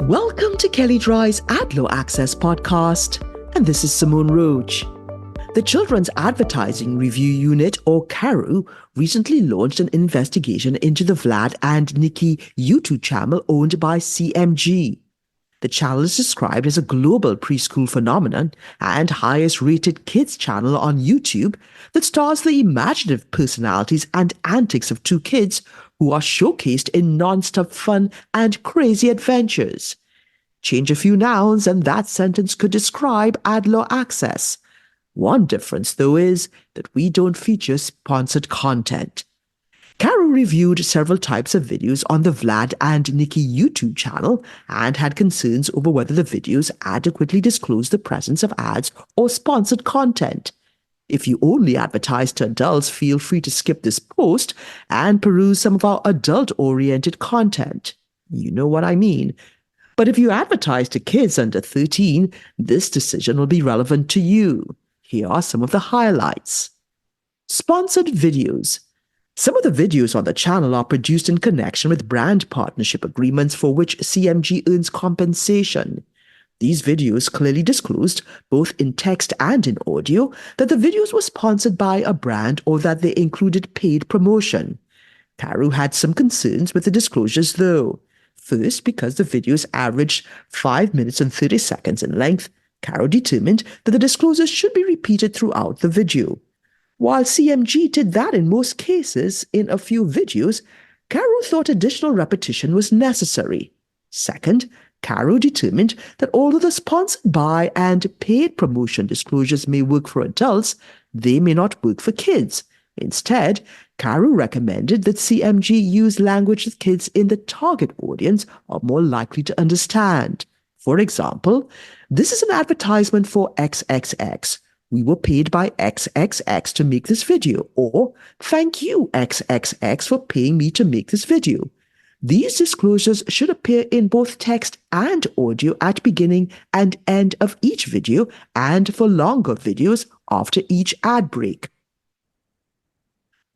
Welcome to KelleyDryeAdLaw Access podcast, and this is Simone Roach. The Children's Advertising Review Unit, or CARU, recently launched an investigation into the Vlad and Nikki YouTube channel owned by CMG. The channel is described as a global preschool phenomenon and highest-rated kids channel on YouTube that stars the imaginative personalities and antics of two kids who are showcased in non-stop fun and crazy adventures. Change a few nouns and that sentence could describe AdLaw access. One difference, though, is that we don't feature sponsored content. CARU reviewed several types of videos on the Vlad and Nikki YouTube channel and had concerns over whether the videos adequately disclose the presence of ads or sponsored content. If you only advertise to adults, feel free to skip this post and peruse some of our adult-oriented content. You know what I mean. But if you advertise to kids under 13, this decision will be relevant to you. Here are some of the highlights. Sponsored videos. Some of the videos on the channel are produced in connection with brand partnership agreements for which CMG earns compensation. These videos clearly disclosed, both in text and in audio, that the videos were sponsored by a brand or that they included paid promotion. CARU had some concerns with the disclosures, though. First, because the videos averaged 5 minutes and 30 seconds in length, CARU determined that the disclosures should be repeated throughout the video. While CMG did that in most cases in a few videos, CARU thought additional repetition was necessary. Second, CARU determined that although the sponsored by and paid promotion disclosures may work for adults, they may not work for kids. Instead, CARU recommended that CMG use language that kids in the target audience are more likely to understand. For example, this is an advertisement for XXX. We were paid by XXX to make this video, or thank you XXX for paying me to make this video. These disclosures should appear in both text and audio at beginning and end of each video and for longer videos after each ad break.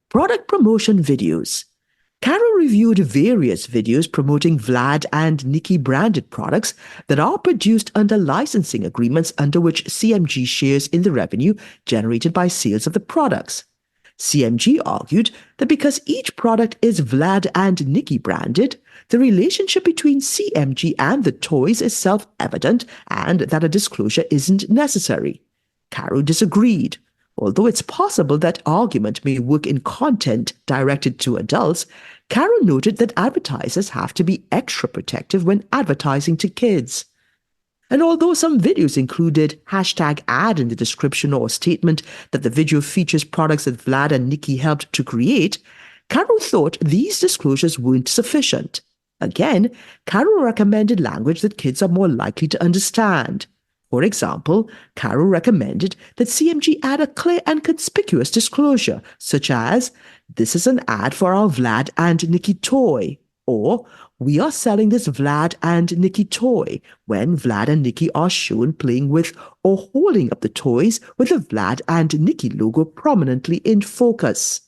Product promotion videos. CARU reviewed various videos promoting Vlad and Nikki branded products that are produced under licensing agreements under which CMG shares in the revenue generated by sales of the products. CMG argued that because each product is Vlad and Nikki branded, the relationship between CMG and the toys is self-evident and that a disclosure isn't necessary. CARU disagreed. Although it's possible that argument may work in content directed to adults, CARU noted that advertisers have to be extra protective when advertising to kids. And although some videos included #ad in the description or statement that the video features products that Vlad and Nikki helped to create, CARU thought these disclosures weren't sufficient. Again, CARU recommended language that kids are more likely to understand. For example, CARU recommended that CMG add a clear and conspicuous disclosure, such as, "This is an ad for our Vlad and Nikki toy," or "We are selling this Vlad and Nikki toy," when Vlad and Nikki are shown playing with or holding up the toys with the Vlad and Nikki logo prominently in focus.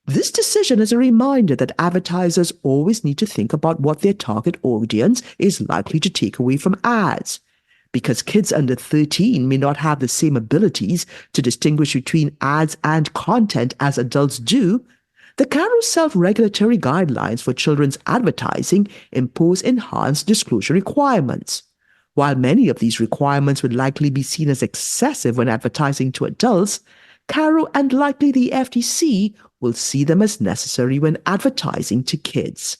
This decision is a reminder that advertisers always need to think about what their target audience is likely to take away from ads. Because kids under 13 may not have the same abilities to distinguish between ads and content as adults do, the CARU self-regulatory guidelines for children's advertising impose enhanced disclosure requirements. While many of these requirements would likely be seen as excessive when advertising to adults, CARU and likely the FTC will see them as necessary when advertising to kids.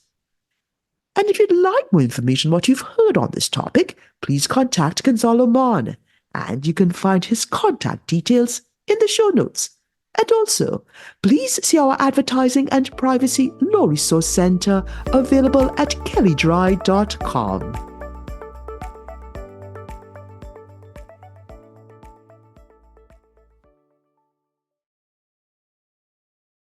And if you'd like more information on what you've heard on this topic, please contact Gonzalo Mon, and you can find his contact details in the show notes. And also, please see our Advertising and Privacy Law Resource Center available at KelleyDrye.com.